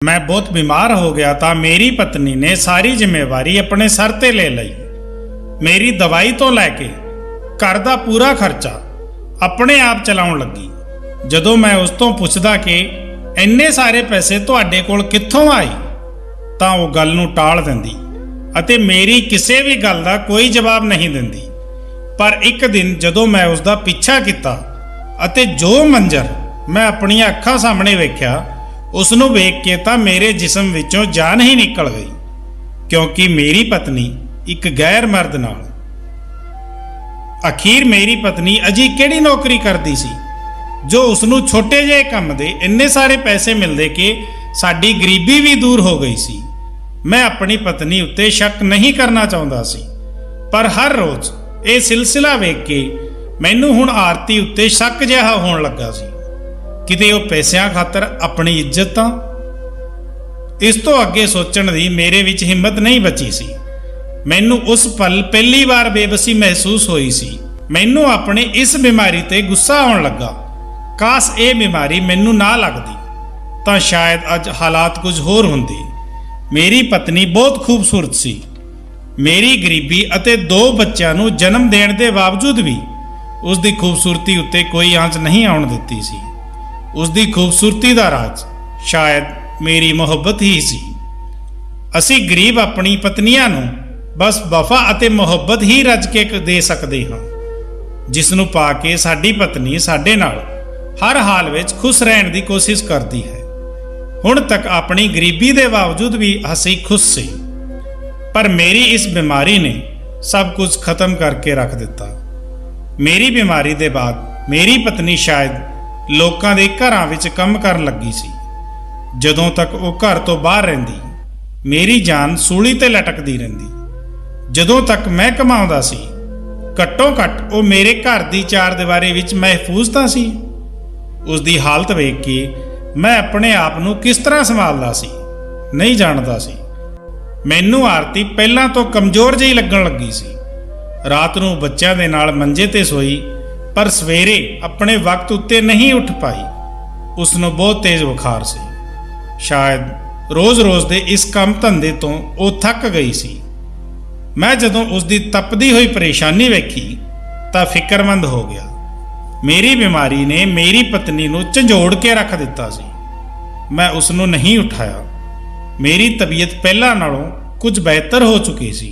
मैं बहुत बीमार हो गया था। मेरी पत्नी ने सारी जिम्मेवारी अपने सर ते ले लई। मेरी दवाई तो लैके घर दा पूरा खर्चा अपने आप चलाउण लगी। जदों मैं उस तो पुछदा कि इन्ने सारे पैसे तुहाडे कोल कित्थों आई, तां वो गल नूं टाल दिंदी अते मेरी किसी भी गल दा कोई जवाब नहीं दिंदी। पर एक दिन जदों मैं उसका पिछा किया अते जो मंजर मैं अपनी अखां सामने वेख्या, उसनूं वेख के तां मेरे जिस्म विचों जान ही निकल गई, क्योंकि मेरी पत्नी एक गैर मर्द नाल। अखीर मेरी पत्नी अजी किहड़ी नौकरी करदी सी जो उसनूं छोटे ਜਿਹੇ ਕੰਮ ਦੇ ਇੰਨੇ ਸਾਰੇ पैसे मिलते कि साडी गरीबी भी दूर हो गई सी। मैं अपनी पत्नी उत्ते शक नहीं करना चाहुंदा सी, पर हर रोज़ ये सिलसिला वेख के मैनूं हुण आरती उत्ते शक जिहा होण लगा सी। किते वो पैसिਆਂ खातर अपनी इज्जत तां। इस तो अगे सोचण दी मेरे विच हिम्मत नहीं बची सी। मैनूं उस पल पहली बार बेबसी महसूस होई सी। मैनूं अपनी इस बीमारी ते गुस्सा आउण लगा। काश ये बीमारी मैनूं ना लगदी तां शायद अज हालात कुछ होर हुंदे। मेरी पत्नी बहुत खूबसूरत सी। मेरी गरीबी अते 2 बच्चों नूं जन्म देण दे बावजूद भी उसकी खूबसूरती उत्ते कोई आंच नहीं आउण दित्ती सी। उसकी खूबसूरती का राज शायद मेरी मुहब्बत ही सी। असी गरीब अपनी पत्नियां नूं बस वफा अते मुहब्बत ही रज के दे सकते हाँ, जिसनूं पा के साडी पत्नी साडे नाल हर हाल विच खुश रहण दी कोशिश करती है। हुण तक अपनी गरीबी के बावजूद भी असी खुश सी, पर मेरी इस बीमारी ने सब कुछ खत्म करके रख दिता। मेरी बीमारी के बाद मेरी पत्नी शायद लोकां दे घरां विच काम करन लगी सी। जदों तक वो घर तो बाहर रहिंदी मेरी जान सूली ते लटकदी रहिंदी। जदों तक मैं कमाउंदा सी घट्टों घट वो मेरे घर दी चार दीवारी विच महफूज तां सी। उसकी हालत वेख के मैं अपने आप नूं किस तरह संभालदा सी नहीं जानदा सी। मैनूं आरती पहलां तो कमज़ोर ਜਿਹੀ लगन लगी सी। रात नूं बच्चों दे नाल मंजे ते सोई, पर सवेरे अपने वक्त उत्ते नहीं उठ पाई। उसनूं बहुत तेज बुखार सी। शायद रोज़ रोज़ दे इस काम धंधे तो वो थक गई सी। मैं जदों उसकी तपदी हुई परेशानी वेखी तां फिक्रमंद हो गया। मेरी बीमारी ने मेरी पत्नी नूं झंझोड़ के रख दिता सी। मैं उसनूं नहीं उठाया। मेरी तबीयत पहलां नालों कुछ बेहतर हो चुकी सी,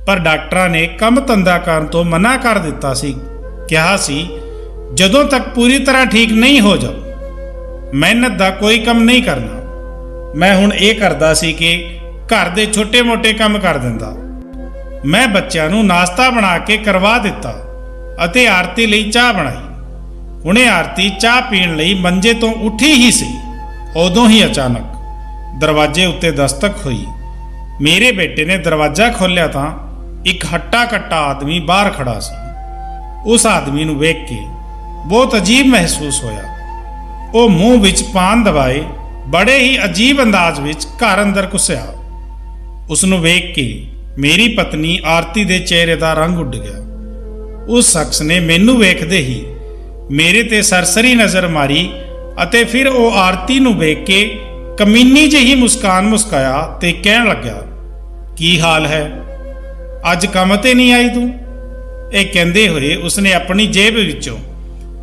पर डॉक्टरां ने काम धंधा करन तो मना कर दिता सी। कहा सी जदों तक पूरी तरह ठीक नहीं हो जाओ मेहनत का कोई काम नहीं करना। मैं हुण ये करदा सी कि घर दे छोटे मोटे काम कर दिंदा। मैं बच्चों नूं नाश्ता बना के करवा दिता अते आरती लई चाह बनाई। हुणे आरती चाह पीण लई मंजे तो उठी ही सी, उदों ही अचानक दरवाजे उत्ते दस्तक हुई। मेरे बेटे ने दरवाजा खोलिया तां एक हट्टा कट्टा आदमी बाहर खड़ा सी। उस आदमी नूं वेख के बहुत अजीब महसूस होया। वो मूँह विच पान दबाए बड़े ही अजीब अंदाज विच घर अंदर घुसिया। उसनूं वेख के मेरी पत्नी आरती दे चेहरे का रंग उड़ गया। उस शख्स ने मैनूं वेखदे ही मेरे ते सरसरी नज़र मारी अते फिर वो आरती नूं वेख के कमीनी जिही मुस्कान मुस्काया ते कहण लग्या, की हाल है, अज काम ते नहीं आई तू? ये कहंदे होए उसने अपनी जेब विचों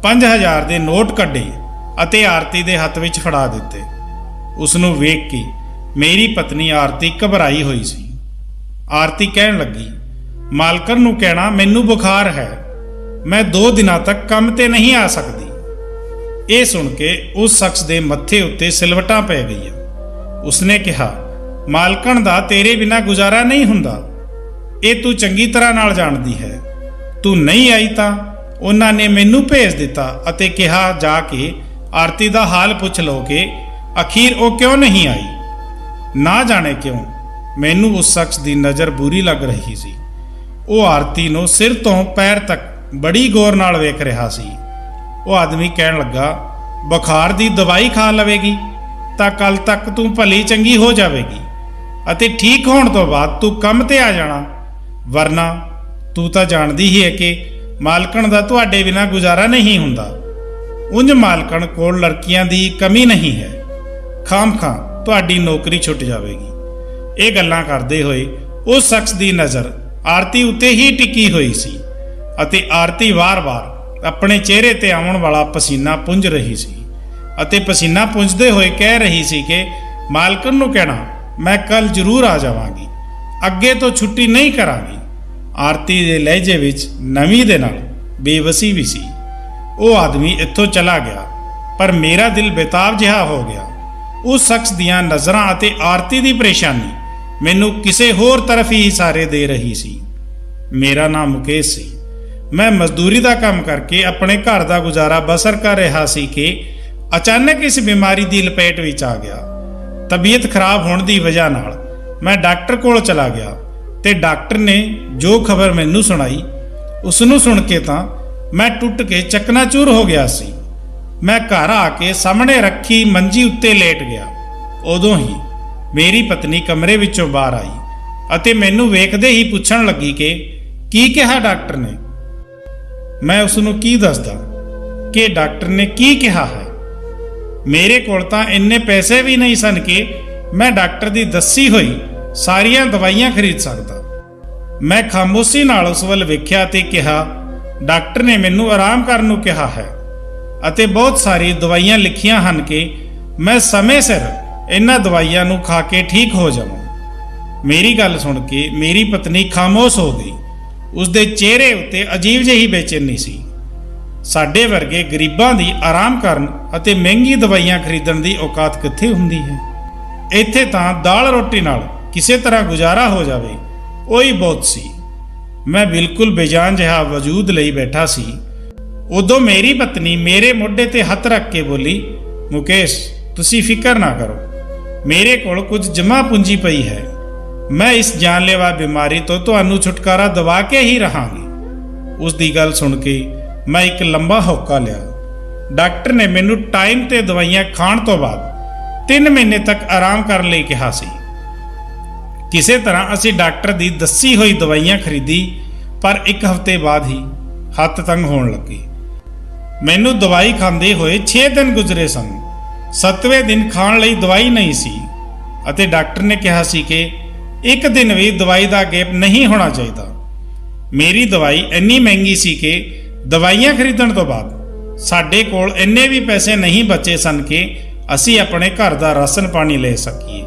5000 दे नोट कढे अते आरती दे हत्थ विच फड़ा दिते। उसनूं वेख के मेरी पत्नी आरती घबराई हुई सी। आरती कहण लगी, मालकन नूं कहना मैनूं बुखार है, मैं 2 दिनां तक काम ते नहीं आ सकती। ये सुन के उस शख्स दे मत्थे उत्ते सिलवटां पै गईयां। उसने कहा, मालकन दा तेरे बिना गुजारा नहीं हुंदा, ये तू चंगी तरह नाल जानदी है। तू नहीं आई तां उन्हां ने मैनूं भेज दिता अते कहा जाके आरती दा हाल पुछ लो कि अखीर वो क्यों नहीं आई। ना जाने क्यों मैनूं उस शख्स की नज़र बुरी लग रही सी। वो आरती नूं सिर तो पैर तक बड़ी गौर नाल वेख रहा सी। वो आदमी कहण लगा, बुखार की दवाई खा लवेगी तां कल तक तू भली चंगी हो जाएगी अते ठीक होने तो बाद तू काम ते आ जाना, वरना तू तां जानदी ही है कि मालकन दा तुहाडे बिना गुजारा नहीं हुंदा। उंज मालकन कोल लड़कियां दी कमी नहीं है। खाम खां ਤੁਹਾਡੀ ਨੌਕਰੀ ਛੁੱਟ ਜਾਵੇਗੀ। ਇਹ ਗੱਲਾਂ ਕਰਦੇ ਹੋਏ ਉਸ ਸ਼ਖਸ ਦੀ ਨਜ਼ਰ ਆਰਤੀ ਉੱਤੇ ਹੀ ਟਿਕੀ ਹੋਈ ਸੀ ਅਤੇ ਆਰਤੀ ਵਾਰ-ਵਾਰ ਆਪਣੇ ਚਿਹਰੇ ਤੇ ਆਉਣ ਵਾਲਾ ਪਸੀਨਾ ਪੁੰਝ ਰਹੀ ਸੀ ਅਤੇ ਪਸੀਨਾ ਪੁੰਝਦੇ ਹੋਏ ਕਹਿ ਰਹੀ ਸੀ ਕਿ ਮਾਲਕਨ ਨੂੰ ਕਹਿਣਾ ਮੈਂ ਕੱਲ ਜ਼ਰੂਰ ਆ ਜਾਵਾਂਗੀ, ਅੱਗੇ ਤੋਂ ਛੁੱਟੀ ਨਹੀਂ ਕਰਾਂਗੀ। ਆਰਤੀ ਦੇ ਲਹਿਜੇ ਵਿੱਚ ਨਮੀ ਦੇ ਨਾਲ ਬੇਵਸੀ ਵੀ ਸੀ। ਉਹ ਆਦਮੀ ਇੱਥੋਂ ਚਲਾ ਗਿਆ, ਪਰ ਮੇਰਾ ਦਿਲ ਬੇਤਾਬ ਜਿਹਾ ਹੋ ਗਿਆ। ਉਸ ਸ਼ਖਸ ਦੀਆਂ ਨਜ਼ਰਾਂ ਅਤੇ ਆਰਤੀ ਦੀ ਪਰੇਸ਼ਾਨੀ ਮੈਨੂੰ ਕਿਸੇ ਹੋਰ ਤਰਫ ਹੀ ਇਸ਼ਾਰੇ ਦੇ ਰਹੀ ਸੀ। ਮੇਰਾ ਨਾਮ ਮੁਕੇਸ਼ ਸੀ। ਮੈਂ ਮਜ਼ਦੂਰੀ ਦਾ ਕੰਮ ਕਰਕੇ ਆਪਣੇ ਘਰ ਦਾ ਗੁਜ਼ਾਰਾ ਬਸਰ ਕਰ ਰਿਹਾ ਸੀ ਕਿ ਅਚਾਨਕ ਇਸ ਬਿਮਾਰੀ ਦੀ ਲਪੇਟ ਵਿੱਚ ਆ ਗਿਆ। ਤਬੀਅਤ ਖਰਾਬ ਹੋਣ ਦੀ ਵਜ੍ਹਾ ਨਾਲ ਮੈਂ ਡਾਕਟਰ ਕੋਲ ਚਲਾ ਗਿਆ ਤੇ ਡਾਕਟਰ ਨੇ ਜੋ ਖਬਰ ਮੈਨੂੰ ਸੁਣਾਈ ਉਸ ਨੂੰ ਸੁਣ ਕੇ ਤਾਂ ਮੈਂ ਟੁੱਟ ਕੇ ਚਕਨਾਚੂਰ ਹੋ ਗਿਆ ਸੀ। ਮੈਂ ਘਰ ਆ ਕੇ ਸਾਹਮਣੇ ਰੱਖੀ ਮੰਜੀ ਉੱਤੇ ਲੇਟ ਗਿਆ। ਉਦੋਂ ਹੀ ਮੇਰੀ ਪਤਨੀ ਕਮਰੇ ਵਿੱਚੋਂ ਬਾਹਰ ਆਈ ਅਤੇ ਮੈਨੂੰ ਵੇਖਦੇ ਹੀ ਪੁੱਛਣ ਲੱਗੀ ਕਿ ਕੀ ਕਿਹਾ ਡਾਕਟਰ ਨੇ। ਮੈਂ ਉਸ ਨੂੰ ਕੀ ਦੱਸਦਾ ਕਿ ਡਾਕਟਰ ਨੇ ਕੀ ਕਿਹਾ ਹੈ। ਮੇਰੇ ਕੋਲ ਤਾਂ ਇੰਨੇ ਪੈਸੇ ਵੀ ਨਹੀਂ ਸਨ ਕਿ ਮੈਂ ਡਾਕਟਰ ਦੀ ਦੱਸੀ ਹੋਈ ਸਾਰੀਆਂ ਦਵਾਈਆਂ ਖਰੀਦ ਸਕਦਾ। ਮੈਂ ਖਾਮੋਸ਼ੀ ਨਾਲ ਉਸ ਵੱਲ ਵੇਖਿਆ ਤੇ ਕਿਹਾ, ਡਾਕਟਰ ਨੇ ਮੈਨੂੰ ਆਰਾਮ ਕਰਨ ਨੂੰ ਕਿਹਾ ਹੈ ਅਤੇ ਬਹੁਤ ਸਾਰੀ ਦਵਾਈਆਂ ਲਿਖੀਆਂ ਹਨ ਕਿ ਮੈਂ ਸਮੇਂ ਸਿਰ ਇਹਨਾਂ ਦਵਾਈਆਂ ਨੂੰ ਖਾ ਕੇ ਠੀਕ ਹੋ ਜਾਵਾਂ। ਮੇਰੀ ਗੱਲ ਸੁਣ ਕੇ ਮੇਰੀ ਪਤਨੀ ਖਾਮੋਸ਼ ਹੋ ਗਈ। ਉਸ ਦੇ ਚਿਹਰੇ ਉੱਤੇ ਅਜੀਬ ਜਿਹੀ ਬੇਚੈਨੀ ਸੀ। ਸਾਡੇ ਵਰਗੇ ਗਰੀਬਾਂ ਦੀ ਆਰਾਮ ਕਰਨ ਅਤੇ ਮਹਿੰਗੀ ਦਵਾਈਆਂ ਖਰੀਦਣ ਦੀ ਔਕਾਤ ਕਿੱਥੇ ਹੁੰਦੀ ਹੈ। ਇੱਥੇ ਤਾਂ ਦਾਲ ਰੋਟੀ ਨਾਲ ਕਿਸੇ ਤਰ੍ਹਾਂ ਗੁਜ਼ਾਰਾ ਹੋ ਜਾਵੇ ਉਹੀ ਬਹੁਤ ਸੀ। ਮੈਂ ਬਿਲਕੁਲ ਬੇਜਾਨ ਜਿਹਾ ਵਜੂਦ ਲਈ ਬੈਠਾ ਸੀ। ਉਦੋਂ ਮੇਰੀ ਪਤਨੀ ਮੇਰੇ ਮੋਢੇ ਤੇ ਹੱਥ ਰੱਖ ਕੇ ਬੋਲੀ, ਮੁਕੇਸ਼ ਤੁਸੀਂ ਫਿਕਰ ਨਾ ਕਰੋ, ਮੇਰੇ ਕੋਲ ਕੁਝ ਜਮ੍ਹਾਂ ਪੂੰਜੀ ਪਈ ਹੈ। ਮੈਂ ਇਸ ਜਾਨਲੇਵਾ ਬਿਮਾਰੀ ਤੋਂ ਤੁਹਾਨੂੰ ਛੁਟਕਾਰਾ ਦਿਵਾ ਕੇ ਹੀ ਰਹਾਂਗੀ। ਉਸ ਦੀ ਗੱਲ ਸੁਣ ਕੇ ਮੈਂ ਇੱਕ ਲੰਬਾ ਹੌਕਾ ਲਿਆ। ਡਾਕਟਰ ਨੇ ਮੈਨੂੰ ਟਾਈਮ ਤੇ ਦਵਾਈਆਂ ਖਾਣ ਤੋਂ ਬਾਅਦ 3 ਮਹੀਨੇ ਤੱਕ ਆਰਾਮ ਕਰਨ ਲਈ ਕਿਹਾ ਸੀ। ਕਿਸੇ ਤਰ੍ਹਾਂ ਅਸੀਂ ਡਾਕਟਰ ਦੀ ਦੱਸੀ ਹੋਈ ਦਵਾਈਆਂ ਖਰੀਦੀ, ਪਰ 1 ਹਫ਼ਤੇ ਬਾਅਦ ਹੀ ਹੱਥ ਤੰਗ ਹੋਣ ਲੱਗੀ। ਮੈਨੂੰ ਦਵਾਈ ਖਾਂਦੇ ਹੋਏ 6 ਦਿਨ ਗੁਜ਼ਰੇ ਸਨ। 7ਵੇਂ ਦਿਨ ਖਾਣ ਲਈ ਦਵਾਈ ਨਹੀਂ ਸੀ ਅਤੇ ਡਾਕਟਰ ਨੇ ਕਿਹਾ ਸੀ ਕਿ 1 ਦਿਨ ਵੀ ਦਵਾਈ ਦਾ ਗੈਪ ਨਹੀਂ ਹੋਣਾ ਚਾਹੀਦਾ। ਮੇਰੀ ਦਵਾਈ ਇੰਨੀ ਮਹਿੰਗੀ ਸੀ ਕਿ ਦਵਾਈਆਂ ਖਰੀਦਣ ਤੋਂ ਬਾਅਦ ਸਾਡੇ ਕੋਲ ਇੰਨੇ ਵੀ ਪੈਸੇ ਨਹੀਂ ਬਚੇ ਸਨ ਕਿ ਅਸੀਂ ਆਪਣੇ ਘਰ ਦਾ ਰਾਸ਼ਨ ਪਾਣੀ ਲੈ ਸਕੀਏ।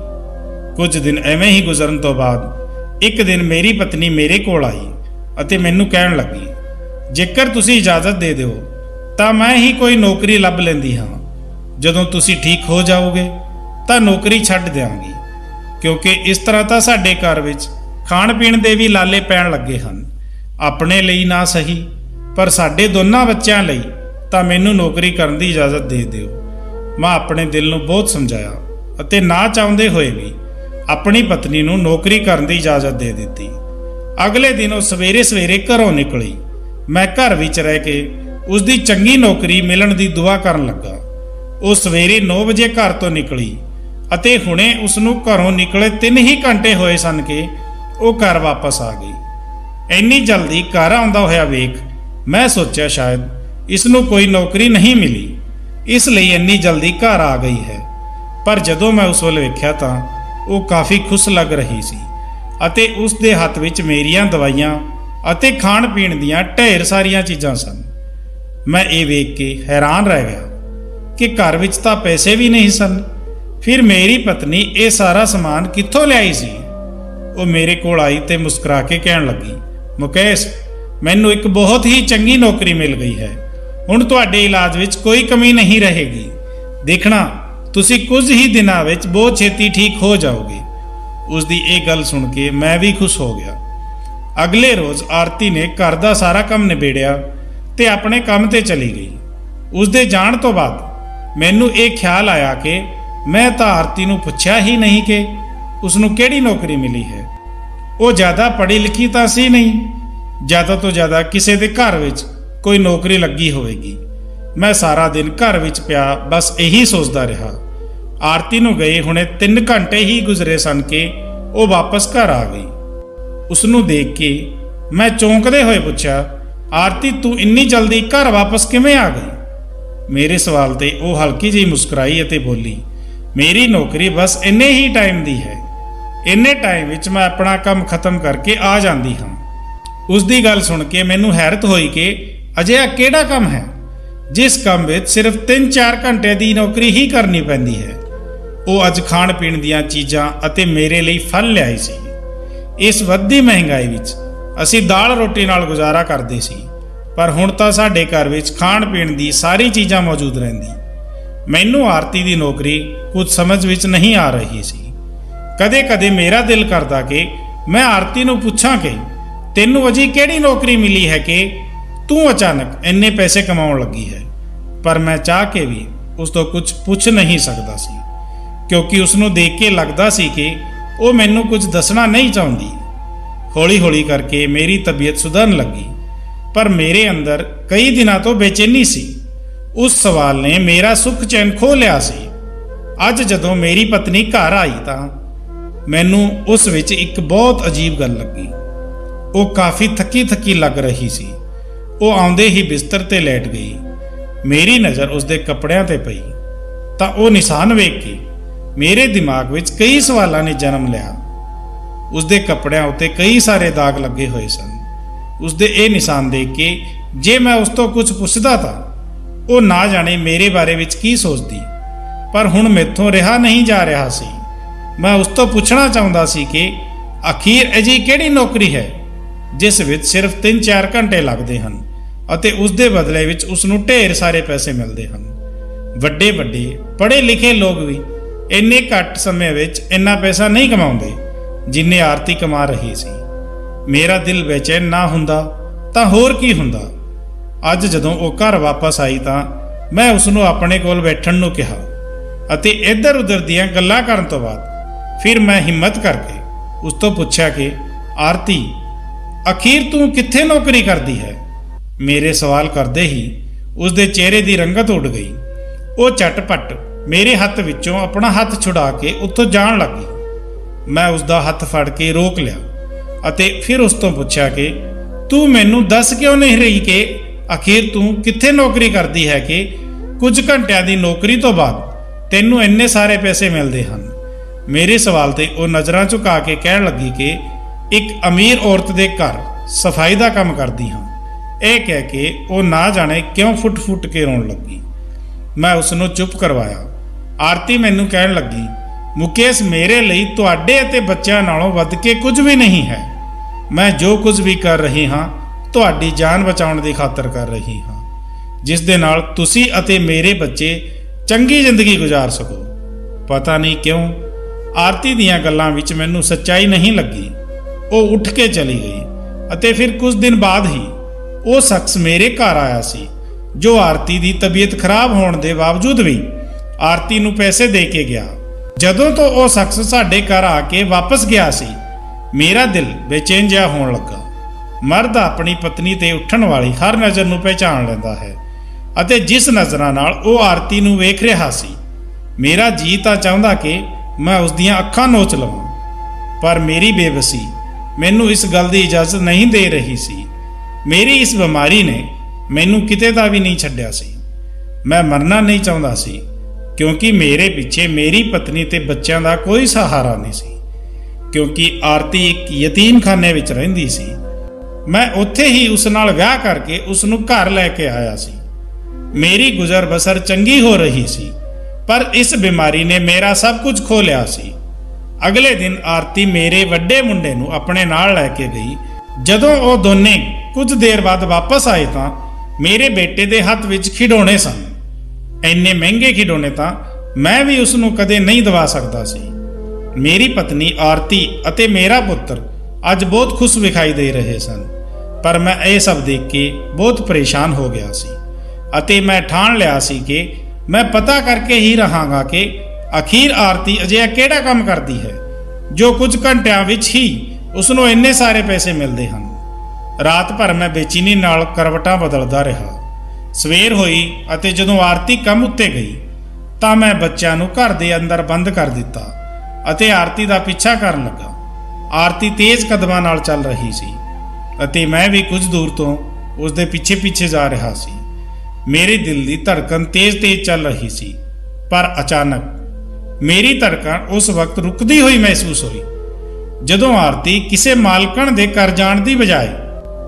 ਕੁਝ ਦਿਨ ਐਵੇਂ ਹੀ ਗੁਜ਼ਰਨ ਤੋਂ ਬਾਅਦ ਇੱਕ ਦਿਨ ਮੇਰੀ ਪਤਨੀ ਮੇਰੇ ਕੋਲ ਆਈ ਅਤੇ ਮੈਨੂੰ ਕਹਿਣ ਲੱਗੀ, ਜੇਕਰ ਤੁਸੀਂ ਇਜਾਜ਼ਤ ਦੇ ਦਿਓ ਤਾਂ ਮੈਂ ਹੀ ਕੋਈ ਨੌਕਰੀ ਲੱਭ ਲੈਂਦੀ ਹਾਂ। ਜਦੋਂ ਤੁਸੀਂ ਠੀਕ ਹੋ ਜਾਓਗੇ ਤਾਂ ਨੌਕਰੀ ਛੱਡ ਦਿਆਂਗੀ, ਕਿਉਂਕਿ ਇਸ ਤਰ੍ਹਾਂ ਤਾਂ ਸਾਡੇ ਘਰ ਵਿੱਚ ਖਾਣ ਪੀਣ ਦੇ ਵੀ ਲਾਲੇ ਪੈਣ ਲੱਗੇ ਹਨ। ਆਪਣੇ ਲਈ ਨਾ ਸਹੀ, ਪਰ ਸਾਡੇ ਦੋਨਾਂ ਬੱਚਿਆਂ ਲਈ ਤਾਂ ਮੈਨੂੰ ਨੌਕਰੀ ਕਰਨ ਦੀ ਇਜਾਜ਼ਤ ਦੇ ਦਿਓ। ਮੈਂ ਆਪਣੇ ਦਿਲ ਨੂੰ ਬਹੁਤ ਸਮਝਾਇਆ ਅਤੇ ਨਾ ਚਾਹੁੰਦੇ ਹੋਏ ਵੀ ਆਪਣੀ ਪਤਨੀ ਨੂੰ ਨੌਕਰੀ ਕਰਨ ਦੀ ਇਜਾਜ਼ਤ ਦੇ ਦਿੱਤੀ। ਅਗਲੇ ਦਿਨ ਉਹ ਸਵੇਰੇ ਘਰੋਂ ਨਿਕਲੀ। ਮੈਂ ਘਰ ਵਿੱਚ ਰਹਿ ਕੇ ਉਸ ਦੀ ਚੰਗੀ ਨੌਕਰੀ ਮਿਲਣ ਦੀ ਦੁਆ ਕਰਨ ਲੱਗਾ। ਉਹ ਸਵੇਰੇ 9 ਵਜੇ ਘਰ ਤੋਂ ਨਿਕਲੀ ਅਤੇ ਹੁਣੇ ਉਸ ਨੂੰ ਘਰੋਂ ਨਿਕਲੇ 3 ਹੀ ਘੰਟੇ ਹੋਏ ਸਨ ਕਿ ਉਹ ਘਰ ਵਾਪਸ ਆ ਗਈ। ਇੰਨੀ ਜਲਦੀ ਘਰ ਆਉਂਦਾ ਹੋਇਆ ਵੇਖ ਮੈਂ ਸੋਚਿਆ ਸ਼ਾਇਦ ਇਸ ਨੂੰ ਕੋਈ ਨੌਕਰੀ ਨਹੀਂ ਮਿਲੀ, ਇਸ ਲਈ ਇੰਨੀ ਜਲਦੀ ਘਰ ਆ ਗਈ ਹੈ। ਪਰ ਜਦੋਂ ਮੈਂ ਉਸ ਵੱਲ ਵੇਖਿਆ ਤਾਂ ਉਹ ਕਾਫੀ ਖੁਸ਼ ਲੱਗ ਰਹੀ ਸੀ ਅਤੇ ਉਸ ਦੇ ਹੱਥ ਵਿੱਚ ਮੇਰੀਆਂ ਦਵਾਈਆਂ ਅਤੇ ਖਾਣ ਪੀਣ ਦੀਆਂ ਢੇਰ ਸਾਰੀਆਂ ਚੀਜ਼ਾਂ ਸਨ। ਮੈਂ ਇਹ ਵੇਖ ਕੇ ਹੈਰਾਨ ਰਹਿ ਗਿਆ ਕਿ ਘਰ ਵਿੱਚ ਤਾਂ ਪੈਸੇ ਵੀ ਨਹੀਂ ਸਨ। ਫਿਰ ਮੇਰੀ ਪਤਨੀ ਇਹ ਸਾਰਾ ਸਮਾਨ ਕਿੱਥੋਂ ਲਿਆਈ ਸੀ? ਉਹ ਮੇਰੇ ਕੋਲ ਆਈ ਤੇ ਮੁਸਕਰਾ ਕੇ ਕਹਿਣ ਲੱਗੀ, ਮੁਕੇਸ਼ ਮੈਨੂੰ ਇੱਕ ਬਹੁਤ ਹੀ ਚੰਗੀ ਨੌਕਰੀ ਮਿਲ ਗਈ ਹੈ। ਹੁਣ ਤੁਹਾਡੇ ਇਲਾਜ ਵਿੱਚ ਕੋਈ ਕਮੀ ਨਹੀਂ ਰਹੇਗੀ। ਦੇਖਣਾ ਤੁਸੀਂ ਕੁਝ ਹੀ ਦਿਨਾਂ ਵਿੱਚ ਬਹੁਤ ਛੇਤੀ ਠੀਕ ਹੋ ਜਾਓਗੇ। ਉਸ ਦੀ ਇਹ ਗੱਲ ਸੁਣ ਕੇ ਮੈਂ ਵੀ ਖੁਸ਼ ਹੋ ਗਿਆ। ਅਗਲੇ ਰੋਜ਼ ਆਰਤੀ ਨੇ ਘਰ ਦਾ ਸਾਰਾ ਕੰਮ ਨਿਬੇੜਿਆ ਤੇ ਆਪਣੇ ਕੰਮ ਤੇ ਚਲੀ ਗਈ। ਉਸ ਦੇ ਜਾਣ ਤੋਂ ਬਾਅਦ ਮੈਨੂੰ ਇਹ ਖਿਆਲ ਆਇਆ ਕਿ ਮੈਂ ਤਾਂ ਆਰਤੀ ਨੂੰ ਪੁੱਛਿਆ ਹੀ ਨਹੀਂ ਕਿ ਉਸ ਨੂੰ ਕਿਹੜੀ ਨੌਕਰੀ ਮਿਲੀ ਹੈ। ਉਹ ਜ਼ਿਆਦਾ ਪੜ੍ਹੀ ਲਿਖੀ ਤਾਂ ਸੀ ਨਹੀਂ, ਜ਼ਿਆਦਾ ਤੋਂ ਜ਼ਿਆਦਾ ਕਿਸੇ ਦੇ ਘਰ ਵਿੱਚ ਕੋਈ ਨੌਕਰੀ ਲੱਗੀ ਹੋਵੇਗੀ। ਮੈਂ ਸਾਰਾ ਦਿਨ ਘਰ ਵਿੱਚ ਪਿਆ ਬਸ ਇਹੀ ਸੋਚਦਾ ਰਿਹਾ। ਆਰਤੀ ਨੂੰ ਗਏ ਹੁਣੇ 3 ਘੰਟੇ ਹੀ ਗੁਜ਼ਰੇ ਸਨ ਕਿ ਉਹ ਵਾਪਸ ਘਰ ਆ ਗਈ। ਉਸ ਨੂੰ ਦੇਖ ਕੇ ਮੈਂ ਚੌਂਕਦੇ ਹੋਏ ਪੁੱਛਿਆ, ਆਰਤੀ ਤੂੰ ਇੰਨੀ ਜਲਦੀ ਘਰ ਵਾਪਸ ਕਿਵੇਂ ਆ ਗਈ? ਮੇਰੇ ਸਵਾਲ ਤੇ ਉਹ ਹਲਕੀ ਜਿਹੀ ਮੁਸਕਰਾਈ ਅਤੇ ਬੋਲੀ, ਮੇਰੀ ਨੌਕਰੀ ਬਸ ਇੰਨੇ ਹੀ ਟਾਈਮ ਦੀ ਹੈ। ਇੰਨੇ ਟਾਈਮ ਵਿੱਚ ਮੈਂ ਆਪਣਾ ਕੰਮ ਖਤਮ ਕਰਕੇ ਆ ਜਾਂਦੀ ਹਾਂ। ਉਸ ਦੀ ਗੱਲ ਸੁਣ ਕੇ ਮੈਨੂੰ ਹੈਰਤ ਹੋਈ ਕਿ ਅਜਿਹਾ ਕਿਹੜਾ ਕੰਮ ਹੈ ਜਿਸ ਕੰਮ ਵਿੱਚ ਸਿਰਫ 3-4 ਘੰਟੇ ਦੀ ਨੌਕਰੀ ਹੀ ਕਰਨੀ ਪੈਂਦੀ ਹੈ। ਉਹ ਅੱਜ ਖਾਣ ਪੀਣ ਦੀਆਂ ਚੀਜ਼ਾਂ ਅਤੇ ਮੇਰੇ ਲਈ ਫਲ ਲਿਆਈ ਸੀ। ਇਸ ਵੱਧਦੀ ਮਹਿੰਗਾਈ ਵਿੱਚ ਅਸੀਂ ਦਾਲ ਰੋਟੀ ਨਾਲ ਗੁਜ਼ਾਰਾ ਕਰਦੇ ਸੀ, ਪਰ ਹੁਣ ਤਾਂ ਸਾਡੇ ਘਰ ਵਿੱਚ ਖਾਣ ਪੀਣ ਦੀ ਸਾਰੀ ਚੀਜ਼ਾਂ ਮੌਜੂਦ ਰਹਿੰਦੀ। ਮੈਨੂੰ ਆਰਤੀ ਦੀ ਨੌਕਰੀ ਕੁਝ ਸਮਝ ਵਿੱਚ ਨਹੀਂ ਆ ਰਹੀ ਸੀ। ਕਦੇ-ਕਦੇ ਮੇਰਾ ਦਿਲ ਕਰਦਾ ਕਿ ਮੈਂ ਆਰਤੀ ਨੂੰ ਪੁੱਛਾਂ ਕਿ ਤੈਨੂੰ ਅਜੀ ਕਿਹੜੀ ਨੌਕਰੀ ਮਿਲੀ ਹੈ ਕਿ ਤੂੰ ਅਚਾਨਕ ਇੰਨੇ ਪੈਸੇ ਕਮਾਉਣ ਲੱਗੀ ਹੈ, ਪਰ ਮੈਂ ਚਾਹ ਕੇ ਵੀ ਉਸ ਤੋਂ ਕੁਝ ਪੁੱਛ ਨਹੀਂ ਸਕਦਾ ਸੀ, ਕਿਉਂਕਿ ਉਸ ਨੂੰ ਦੇਖ ਕੇ ਲੱਗਦਾ ਸੀ ਕਿ ਉਹ ਮੈਨੂੰ ਕੁਝ ਦੱਸਣਾ ਨਹੀਂ ਚਾਹੁੰਦੀ। ਹੌਲੀ-ਹੌਲੀ ਕਰਕੇ ਮੇਰੀ ਤਬੀਅਤ ਸੁਧਰਨ ਲੱਗੀ, ਪਰ ਮੇਰੇ ਅੰਦਰ ਕਈ ਦਿਨਾਂ ਤੋਂ ਬੇਚੈਨੀ ਸੀ। ਉਸ ਸਵਾਲ ਨੇ ਮੇਰਾ ਸੁੱਖ ਚੈਨ ਖੋਹ ਲਿਆ ਸੀ। ਅੱਜ ਜਦੋਂ ਮੇਰੀ ਪਤਨੀ ਘਰ ਆਈ ਤਾਂ ਮੈਨੂੰ ਉਸ ਵਿੱਚ ਇੱਕ ਬਹੁਤ ਅਜੀਬ ਗੱਲ ਲੱਗੀ। ਉਹ ਕਾਫੀ ਥੱਕੀ ਲੱਗ ਰਹੀ ਸੀ। ਉਹ ਆਉਂਦੇ ਹੀ ਬਿਸਤਰ ਤੇ ਲੇਟ ਗਈ। ਮੇਰੀ ਨਜ਼ਰ ਉਸਦੇ ਕੱਪੜਿਆਂ ਤੇ ਪਈ ਤਾਂ ਉਹ ਨਿਸ਼ਾਨ ਵੇਖ ਕੇ ਮੇਰੇ ਦਿਮਾਗ ਵਿੱਚ ਕਈ ਸਵਾਲਾਂ ਨੇ ਜਨਮ ਲਿਆ। ਉਸਦੇ ਕੱਪੜਿਆਂ ਉੱਤੇ ਕਈ ਸਾਰੇ ਦਾਗ ਲੱਗੇ ਹੋਏ ਸਨ। ਉਸਦੇ ਇਹ ਨਿਸ਼ਾਨ ਦੇਖ ਕੇ ਜੇ ਮੈਂ ਉਸ ਤੋਂ ਕੁਝ ਪੁੱਛਦਾ ਤਾਂ ਉਹ ਨਾ ਜਾਣੇ ਮੇਰੇ ਬਾਰੇ ਵਿੱਚ ਕੀ ਸੋਚਦੀ, ਪਰ ਹੁਣ ਮੈਥੋਂ ਰਿਹਾ ਨਹੀਂ ਜਾ ਰਿਹਾ ਸੀ। ਮੈਂ ਉਸ ਤੋਂ ਪੁੱਛਣਾ ਚਾਹੁੰਦਾ ਸੀ ਕਿ ਆਖਿਰ ਅਜਿਹੀ ਕਿਹੜੀ ਨੌਕਰੀ ਹੈ ਜਿਸ ਵਿੱਚ ਸਿਰਫ 3-4 ਘੰਟੇ ਲੱਗਦੇ ਹਨ ਅਤੇ ਉਸ ਦੇ ਬਦਲੇ ਵਿੱਚ ਉਸ ਨੂੰ ਢੇਰ ਸਾਰੇ ਪੈਸੇ ਮਿਲਦੇ ਹਨ। ਵੱਡੇ ਪੜ੍ਹੇ ਲਿਖੇ ਲੋਕ ਵੀ ਇੰਨੇ ਘੱਟ ਸਮੇਂ ਵਿੱਚ ਇੰਨਾ ਪੈਸਾ ਨਹੀਂ ਕਮਾਉਂਦੇ ਜਿੰਨੇ ਆਰਤੀ ਕਮਾ ਰਹੀ ਸੀ। ਮੇਰਾ ਦਿਲ ਬੇਚੈਨ ਨਾ ਹੁੰਦਾ ਤਾਂ ਹੋਰ ਕੀ ਹੁੰਦਾ। ਅੱਜ ਜਦੋਂ ਉਹ ਘਰ ਵਾਪਸ ਆਈ ਤਾਂ ਮੈਂ ਉਸ ਨੂੰ ਆਪਣੇ ਕੋਲ ਬੈਠਣ ਨੂੰ ਕਿਹਾ ਅਤੇ ਇੱਧਰ ਉੱਧਰ ਦੀਆਂ ਗੱਲਾਂ ਕਰਨ ਤੋਂ ਬਾਅਦ ਫਿਰ ਮੈਂ ਹਿੰਮਤ ਕਰਕੇ ਉਸ ਤੋਂ ਪੁੱਛਿਆ ਕਿ ਆਰਤੀ, ਅਖੀਰ ਤੂੰ ਕਿੱਥੇ ਨੌਕਰੀ ਕਰਦੀ ਹੈ? ਮੇਰੇ ਸਵਾਲ ਕਰਦੇ ਹੀ ਉਸ ਦੇ ਚਿਹਰੇ ਦੀ ਰੰਗਤ ਉੱਡ ਗਈ। ਉਹ ਝਟਪਟ ਮੇਰੇ ਹੱਥ ਵਿੱਚੋਂ ਆਪਣਾ ਹੱਥ ਛੁਡਾ ਕੇ ਉੱਥੋਂ ਜਾਣ ਲੱਗੀ। ਮੈਂ ਉਸ ਦਾ ਹੱਥ ਫੜ ਕੇ ਰੋਕ ਲਿਆ ਅਤੇ ਫਿਰ ਉਸ ਤੋਂ ਪੁੱਛਿਆ ਕਿ ਤੂੰ ਮੈਨੂੰ ਦੱਸ ਕਿਉਂ ਨਹੀਂ ਰਹੀ ਕਿ ਅਖੀਰ ਤੂੰ ਕਿੱਥੇ ਨੌਕਰੀ ਕਰਦੀ ਹੈ ਕਿ ਕੁਝ ਘੰਟਿਆਂ ਦੀ ਨੌਕਰੀ ਤੋਂ ਬਾਅਦ ਤੈਨੂੰ ਇੰਨੇ ਸਾਰੇ ਪੈਸੇ ਮਿਲਦੇ ਹਨ। ਮੇਰੇ ਸਵਾਲ ਤੇ ਉਹ ਨਜ਼ਰਾਂ ਝੁਕਾ ਕੇ ਕਹਿਣ ਲੱਗੀ ਕਿ ਇੱਕ ਅਮੀਰ ਔਰਤ ਦੇ ਘਰ ਸਫਾਈ ਦਾ ਕੰਮ ਕਰਦੀ ਹਾਂ। ਇਹ ਕਹਿ ਕੇ ਉਹ ਨਾ ਜਾਣੇ ਕਿਉਂ ਫੁੱਟ ਕੇ ਰੋਣ ਲੱਗੀ। ਮੈਂ ਉਸ ਨੂੰ ਚੁੱਪ ਕਰਵਾਇਆ। ਆਰਤੀ ਮੈਨੂੰ ਕਹਿਣ ਲੱਗੀ, ਮੁਕੇਸ਼, ਮੇਰੇ ਲਈ ਤੁਹਾਡੇ ਅਤੇ ਬੱਚਿਆਂ ਨਾਲੋਂ ਵੱਧ ਕੇ ਕੁਝ ਵੀ ਨਹੀਂ ਹੈ। ਮੈਂ ਜੋ ਕੁਝ ਵੀ ਕਰ ਰਹੀ ਹਾਂ ਤੁਹਾਡੀ ਜਾਨ ਬਚਾਉਣ ਦੀ ਖਾਤਰ ਕਰ ਰਹੀ ਹਾਂ, ਜਿਸ ਦੇ ਨਾਲ ਤੁਸੀਂ ਅਤੇ ਮੇਰੇ ਬੱਚੇ ਚੰਗੀ ਜ਼ਿੰਦਗੀ ਗੁਜ਼ਾਰ ਸਕੋ। ਪਤਾ ਨਹੀਂ ਕਿਉਂ ਆਰਤੀ ਦੀਆਂ ਗੱਲਾਂ ਵਿੱਚ ਮੈਨੂੰ ਸੱਚਾਈ ਨਹੀਂ ਲੱਗੀ। ਉਹ ਉੱਠ ਕੇ ਚਲੀ ਗਈ ਅਤੇ ਫਿਰ ਕੁਝ ਦਿਨ ਬਾਅਦ ਹੀ ਉਹ ਸ਼ਖਸ ਮੇਰੇ ਘਰ ਆਇਆ ਸੀ ਜੋ ਆਰਤੀ ਦੀ ਤਬੀਅਤ ਖਰਾਬ ਹੋਣ ਦੇ ਬਾਵਜੂਦ ਵੀ ਆਰਤੀ ਨੂੰ ਪੈਸੇ ਦੇ ਕੇ ਗਿਆ। ਜਦੋਂ ਤੋਂ ਉਹ ਸ਼ਖਸ ਸਾਡੇ ਘਰ ਆ ਕੇ ਵਾਪਸ ਗਿਆ ਸੀ, ਮੇਰਾ ਦਿਲ ਬੇਚੈਨ ਜਿਹਾ ਹੋਣ ਲੱਗਾ। ਮਰਦ ਆਪਣੀ ਪਤਨੀ ਤੇ ਉੱਠਣ ਵਾਲੀ ਹਰ ਨਜ਼ਰ ਨੂੰ ਪਹਿਚਾਣ ਲੈਂਦਾ ਹੈ ਅਤੇ ਜਿਸ ਨਜ਼ਰਾਂ ਨਾਲ ਉਹ ਆਰਤੀ ਨੂੰ ਵੇਖ ਰਿਹਾ ਸੀ, ਮੇਰਾ ਜੀ ਤਾਂ ਚਾਹੁੰਦਾ ਕਿ ਮੈਂ ਉਸ ਦੀਆਂ ਅੱਖਾਂ ਨੋਚ ਲਵਾਂ, ਪਰ ਮੇਰੀ ਬੇਬਸੀ ਮੈਨੂੰ ਇਸ ਗੱਲ ਦੀ ਇਜਾਜ਼ਤ ਨਹੀਂ ਦੇ ਰਹੀ ਸੀ। ਮੇਰੀ ਇਸ ਬਿਮਾਰੀ ਨੇ ਮੈਨੂੰ ਕਿਤੇ ਦਾ ਵੀ ਨਹੀਂ ਛੱਡਿਆ ਸੀ। ਮੈਂ ਮਰਨਾ ਨਹੀਂ ਚਾਹੁੰਦਾ ਸੀ, ਕਿਉਂਕਿ ਮੇਰੇ ਪਿੱਛੇ ਮੇਰੀ ਪਤਨੀ ਤੇ ਬੱਚਿਆਂ ਦਾ ਕੋਈ ਸਹਾਰਾ ਨਹੀਂ ਸੀ। ਕਿਉਂਕਿ ਆਰਤੀ ਇੱਕ ਯਤੀਮਖਾਨੇ ਵਿੱਚ ਰਹਿੰਦੀ ਸੀ। ਮੈਂ ਉੱਥੇ ਹੀ ਉਸ ਨਾਲ ਵਿਆਹ ਕਰਕੇ ਉਸ ਨੂੰ ਘਰ ਲੈ ਕੇ ਆਇਆ ਸੀ। ਮੇਰੀ ਗੁਜ਼ਰ ਬਸਰ ਚੰਗੀ ਹੋ ਰਹੀ ਸੀ, ਪਰ ਇਸ ਬਿਮਾਰੀ ਨੇ ਮੇਰਾ ਸਭ ਕੁਝ ਖੋਹ ਲਿਆ ਸੀ। ਅਗਲੇ ਦਿਨ ਆਰਤੀ ਮੇਰੇ ਵੱਡੇ ਮੁੰਡੇ ਨੂੰ ਆਪਣੇ ਨਾਲ ਲੈ ਕੇ ਗਈ। ਜਦੋਂ ਉਹ ਦੋਨੇ ਕੁਝ ਦੇਰ ਬਾਅਦ ਵਾਪਸ ਆਏ ਤਾਂ ਮੇਰੇ ਬੇਟੇ ਦੇ ਹੱਥ ਵਿੱਚ ਖਿਡੌਣੇ ਸਨ। ਇੰਨੇ ਮਹਿੰਗੇ ਖਿਡੌਣੇ ਤਾਂ ਮੈਂ ਵੀ ਉਸ ਨੂੰ ਕਦੇ ਨਹੀਂ ਦਵਾ ਸਕਦਾ ਸੀ। ਮੇਰੀ ਪਤਨੀ ਆਰਤੀ ਅਤੇ ਮੇਰਾ ਪੁੱਤਰ ਅੱਜ ਬਹੁਤ ਖੁਸ਼ ਵਿਖਾਈ ਦੇ ਰਹੇ ਸਨ, ਪਰ ਮੈਂ ਇਹ ਸਭ ਦੇਖ ਕੇ ਬਹੁਤ ਪਰੇਸ਼ਾਨ ਹੋ ਗਿਆ ਸੀ ਅਤੇ ਮੈਂ ਠਾਣ ਲਿਆ ਸੀ ਕਿ ਮੈਂ ਪਤਾ ਕਰਕੇ ਹੀ ਰਹਾਂਗਾ ਕਿ ਅਖੀਰ ਆਰਤੀ ਅਜਿਹਾ ਕਿਹੜਾ ਕੰਮ ਕਰਦੀ ਹੈ ਜੋ ਕੁਝ ਘੰਟਿਆਂ ਵਿੱਚ ਹੀ ਉਸ ਨੂੰ ਇੰਨੇ ਸਾਰੇ ਪੈਸੇ ਮਿਲਦੇ ਹਨ। ਰਾਤ ਭਰ ਮੈਂ ਬੇਚੈਨੀ ਨਾਲ ਕਰਵਟਾਂ ਬਦਲਦਾ ਰਿਹਾ। ਸਵੇਰ ਹੋਈ ਅਤੇ ਜਦੋਂ ਆਰਤੀ ਕੰਮ ਉੱਤੇ ਗਈ ਤਾਂ ਮੈਂ ਬੱਚਿਆਂ ਨੂੰ ਘਰ ਦੇ ਅੰਦਰ ਬੰਦ ਕਰ ਦਿੱਤਾ ਅਤੇ ਆਰਤੀ ਦਾ ਪਿੱਛਾ ਕਰਨ ਲੱਗਾ। ਆਰਤੀ ਤੇਜ਼ ਕਦਮਾਂ ਨਾਲ ਚੱਲ ਰਹੀ ਸੀ ਅਤੇ ਮੈਂ ਵੀ ਕੁਝ ਦੂਰ ਤੋਂ ਉਸ ਦੇ ਪਿੱਛੇ ਜਾ ਰਿਹਾ ਸੀ। ਮੇਰੇ ਦਿਲ ਦੀ ਧੜਕਨ ਤੇਜ਼ ਚੱਲ ਰਹੀ ਸੀ, ਪਰ ਅਚਾਨਕ ਮੇਰੀ ਧੜਕਣ ਉਸ ਵਕਤ ਰੁਕਦੀ ਹੋਈ ਮਹਿਸੂਸ ਹੋਈ ਜਦੋਂ ਆਰਤੀ ਕਿਸੇ ਮਾਲਕਣ ਦੇ ਘਰ ਜਾਣ ਦੀ ਬਜਾਏ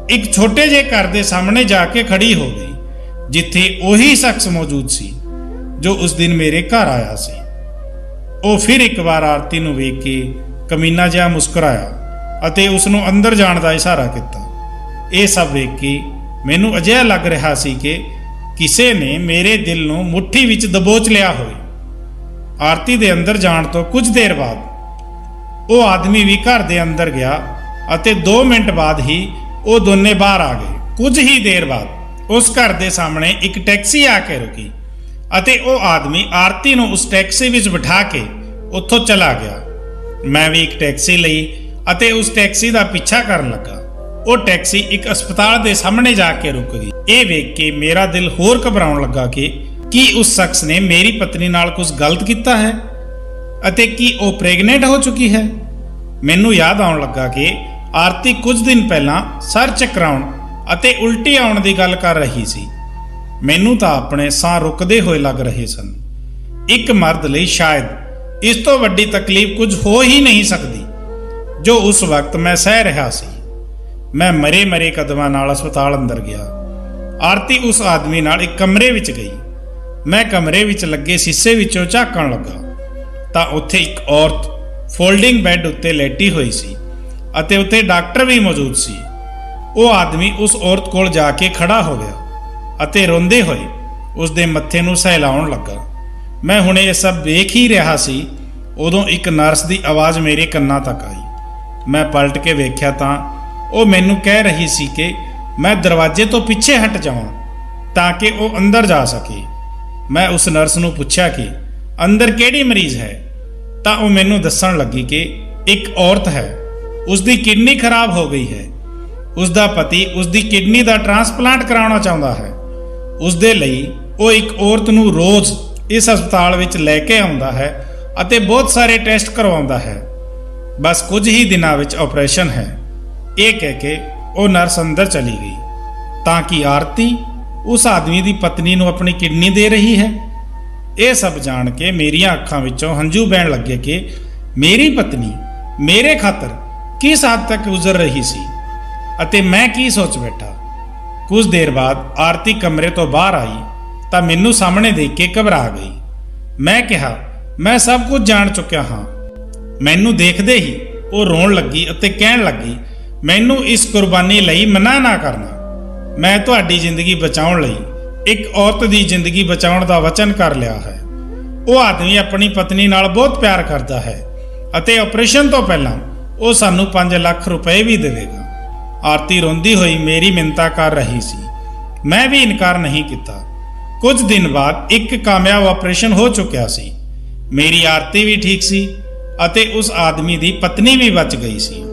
ਇੱਕ ਛੋਟੇ ਜਿਹੇ ਘਰ ਦੇ ਸਾਹਮਣੇ ਜਾ ਕੇ ਖੜੀ ਹੋ ਗਈ, ਜਿੱਥੇ ਉਹੀ ਸ਼ਖਸ ਮੌਜੂਦ ਸੀ ਜੋ ਉਸ ਦਿਨ ਮੇਰੇ ਘਰ ਆਇਆ ਸੀ। ਉਹ ਫਿਰ ਇੱਕ ਵਾਰ ਆਰਤੀ ਨੂੰ ਵੇਖ ਕੇ ਕਮੀਨਾ ਜਿਹਾ ਮੁਸਕਰਾਇਆ ਅਤੇ ਉਸ ਨੂੰ ਅੰਦਰ ਜਾਣ ਦਾ ਇਸ਼ਾਰਾ ਕੀਤਾ। ਇਹ ਸਭ ਵੇਖ ਕੇ ਮੈਨੂੰ ਅਜਿਹਾ ਲੱਗ ਰਿਹਾ ਸੀ ਕਿ ਕਿਸੇ ਨੇ ਮੇਰੇ ਦਿਲ ਨੂੰ ਮੁੱਠੀ ਵਿੱਚ ਦਬੋਚ ਲਿਆ ਹੋਵੇ। ਆਰਤੀ ਦੇ ਅੰਦਰ ਜਾਣ ਤੋਂ ਕੁਝ ਦੇਰ ਬਾਅਦ ਉਹ ਆਦਮੀ ਵੀ ਘਰ ਦੇ ਅੰਦਰ ਗਿਆ ਅਤੇ 2 ਮਿੰਟ ਬਾਅਦ ਹੀ ਉਹ ਦੋਨੇ ਬਾਹਰ ਆ ਗਏ। ਕੁਝ ਹੀ ਦੇਰ ਬਾਅਦ ਉਸ ਘਰ ਦੇ ਸਾਹਮਣੇ ਇੱਕ ਟੈਕਸੀ ਆ ਕੇ ਰੁਕੀ ਅਤੇ ਉਹ ਆਦਮੀ ਆਰਤੀ ਨੂੰ ਉਸ ਟੈਕਸੀ ਵਿੱਚ ਬਿਠਾ ਕੇ ਉੱਥੋਂ ਚਲਾ ਗਿਆ। ਮੈਂ ਵੀ ਇੱਕ ਟੈਕਸੀ ਲਈ ਅਤੇ ਉਸ ਟੈਕਸੀ ਦਾ ਪਿੱਛਾ ਕਰਨ ਲੱਗਾ। ਉਹ ਟੈਕਸੀ ਇੱਕ ਹਸਪਤਾਲ ਦੇ ਸਾਹਮਣੇ ਜਾ ਕੇ ਰੁਕ ਗਈ। ਇਹ ਵੇਖ ਕੇ ਮੇਰਾ ਦਿਲ ਹੋਰ ਘਬਰਾਉਣ ਲੱਗਾ ਕਿ ਕੀ ਉਸ ਸ਼ਖਸ ਨੇ ਮੇਰੀ ਪਤਨੀ ਨਾਲ ਕੁਝ ਗਲਤ ਕੀਤਾ ਹੈ ਅਤੇ ਕੀ ਉਹ ਪ੍ਰੈਗਨੈਂਟ ਹੋ ਚੁੱਕੀ ਹੈ। ਮੈਨੂੰ ਯਾਦ ਆਉਣ ਲੱਗਾ ਕਿ ਆਰਤੀ ਕੁਝ ਦਿਨ ਪਹਿਲਾਂ ਸਰ ਚੱਕਰਾਉਣ ਅਤੇ ਉਲਟੀ ਆਉਣ ਦੀ ਗੱਲ ਕਰ ਰਹੀ ਸੀ। ਮੈਨੂੰ ਤਾਂ ਆਪਣੇ ਸਾਹ ਰੁਕਦੇ ਹੋਏ ਲੱਗ ਰਹੇ ਸਨ। ਇੱਕ ਮਰਦ ਲਈ ਸ਼ਾਇਦ ਇਸ ਤੋਂ ਵੱਡੀ ਤਕਲੀਫ ਕੁਝ ਹੋ ਹੀ ਨਹੀਂ ਸਕਦੀ ਜੋ ਉਸ ਵਕਤ ਮੈਂ ਸਹਿ ਰਿਹਾ ਸੀ। ਮੈਂ ਮਰੇ ਕਦਮਾਂ ਨਾਲ ਹਸਪਤਾਲ ਅੰਦਰ ਗਿਆ। ਆਰਤੀ ਉਸ ਆਦਮੀ ਨਾਲ ਇੱਕ ਕਮਰੇ ਵਿੱਚ ਗਈ। ਮੈਂ ਕਮਰੇ ਵਿੱਚ ਲੱਗੇ ਸ਼ੀਸ਼ੇ ਵਿੱਚੋਂ ਝਾਕਣ ਲੱਗਾ ਤਾਂ ਉੱਥੇ ਇੱਕ ਔਰਤ ਫੋਲਡਿੰਗ ਬੈੱਡ ਉੱਤੇ ਲੇਟੀ ਹੋਈ ਸੀ ਅਤੇ ਉੱਥੇ ਡਾਕਟਰ ਵੀ ਮੌਜੂਦ ਸੀ। ਉਹ ਆਦਮੀ ਉਸ ਔਰਤ ਕੋਲ ਜਾ ਕੇ ਖੜਾ ਹੋ ਗਿਆ ਅਤੇ ਰੋਂਦੇ ਹੋਏ ਉਸ ਦੇ ਮੱਥੇ ਨੂੰ ਸਹਿਲਾਉਣ ਲੱਗਾ। ਮੈਂ ਹੁਣੇ ਇਹ ਸਭ ਵੇਖ ਹੀ ਰਿਹਾ ਸੀ, ਉਦੋਂ ਇੱਕ ਨਰਸ ਦੀ ਆਵਾਜ਼ ਮੇਰੇ ਕੰਨਾਂ ਤੱਕ ਆਈ। ਮੈਂ ਪਲਟ ਕੇ ਵੇਖਿਆ ਤਾਂ ਉਹ ਮੈਨੂੰ ਕਹਿ ਰਹੀ ਸੀ ਕਿ ਮੈਂ ਦਰਵਾਜ਼ੇ ਤੋਂ ਪਿੱਛੇ ਹਟ ਜਾਵਾਂ ਤਾਂ ਕਿ ਉਹ ਅੰਦਰ ਜਾ ਸਕੇ। ਮੈਂ ਉਸ ਨਰਸ ਨੂੰ ਪੁੱਛਿਆ ਕਿ ਅੰਦਰ ਕਿਹੜੀ ਮਰੀਜ਼ ਹੈ ਤਾਂ ਉਹ ਮੈਨੂੰ ਦੱਸਣ ਲੱਗੀ ਕਿ ਇੱਕ ਔਰਤ ਹੈ, ਉਸ ਦੀ ਕਿਡਨੀ ਖਰਾਬ ਹੋ ਗਈ ਹੈ। ਉਸ ਦਾ ਪਤੀ ਉਸ ਦੀ ਕਿਡਨੀ ਦਾ ਟ੍ਰਾਂਸਪਲਾਂਟ ਕਰਾਉਣਾ ਚਾਹੁੰਦਾ ਹੈ। ਉਸ ਦੇ ਲਈ ਉਹ ਇੱਕ ਔਰਤ ਨੂੰ ਰੋਜ਼ ਇਸ ਹਸਪਤਾਲ ਵਿੱਚ ਲੈ ਕੇ ਆਉਂਦਾ ਹੈ ਅਤੇ ਬਹੁਤ ਸਾਰੇ ਟੈਸਟ ਕਰਵਾਉਂਦਾ ਹੈ। ਬਸ ਕੁਝ ਹੀ ਦਿਨਾਂ ਵਿੱਚ ਆਪਰੇਸ਼ਨ ਹੈ। ਇਹ ਕਹਿ ਕੇ ਉਹ ਨਰਸ ਅੰਦਰ ਚਲੀ ਗਈ ਤਾਂ ਕਿ ਆਰਤੀ ਉਸ ਆਦਮੀ ਦੀ ਪਤਨੀ ਨੂੰ ਆਪਣੀ ਕਿਡਨੀ ਦੇ ਰਹੀ ਹੈ। ਇਹ ਸਭ ਜਾਣ ਕੇ ਮੇਰੀਆਂ ਅੱਖਾਂ ਵਿੱਚੋਂ ਹੰਝੂ ਵਹਿਣ ਲੱਗੇ ਕਿ ਮੇਰੀ ਪਤਨੀ ਮੇਰੇ ਖਾਤਰ ਕਿਸ ਹੱਦ ਤੱਕ ਗੁਜ਼ਰ ਰਹੀ ਸੀ ਅਤੇ ਮੈਂ ਕੀ ਸੋਚ ਬੈਠਾ। ਕੁਝ ਦੇਰ ਬਾਅਦ ਆਰਤੀ ਕਮਰੇ ਤੋਂ ਬਾਹਰ ਆਈ ਤਾਂ ਮੈਨੂੰ ਸਾਹਮਣੇ ਦੇਖ ਕੇ ਘਬਰਾ ਗਈ। ਮੈਂ ਕਿਹਾ, ਮੈਂ ਸਭ ਕੁਝ ਜਾਣ ਚੁੱਕਿਆ ਹਾਂ। ਮੈਨੂੰ ਦੇਖਦੇ ਹੀ ਉਹ ਰੋਣ ਲੱਗੀ ਅਤੇ ਕਹਿਣ ਲੱਗੀ, ਮੈਨੂੰ ਇਸ ਕੁਰਬਾਨੀ ਲਈ ਮਨਾ ਨਾ ਕਰਨਾ। ਮੈਂ ਤੁਹਾਡੀ ਜ਼ਿੰਦਗੀ ਬਚਾਉਣ ਲਈ ਇੱਕ ਔਰਤ ਦੀ ਜ਼ਿੰਦਗੀ ਬਚਾਉਣ ਦਾ ਵਚਨ ਕਰ ਲਿਆ ਹੈ। ਉਹ ਆਦਮੀ ਆਪਣੀ ਪਤਨੀ ਨਾਲ ਬਹੁਤ ਪਿਆਰ ਕਰਦਾ ਹੈ ਅਤੇ ਆਪਰੇਸ਼ਨ ਤੋਂ ਪਹਿਲਾਂ ਉਹ ਸਾਨੂੰ 5 ਲੱਖ ਰੁਪਏ ਵੀ ਦੇਵੇਗਾ। ਆਰਤੀ ਰੋਂਦੀ ਹੋਈ ਮੇਰੀ ਮਿੰਨਤਾਂ ਕਰ ਰਹੀ ਸੀ। ਮੈਂ ਵੀ ਇਨਕਾਰ ਨਹੀਂ ਕੀਤਾ। ਕੁਝ ਦਿਨ ਬਾਅਦ ਇੱਕ ਕਾਮਯਾਬ ਆਪਰੇਸ਼ਨ ਹੋ ਚੁੱਕਿਆ ਸੀ। ਮੇਰੀ ਆਰਤੀ ਵੀ ਠੀਕ ਸੀ ਅਤੇ ਉਸ ਆਦਮੀ ਦੀ ਪਤਨੀ ਵੀ ਬਚ ਗਈ ਸੀ।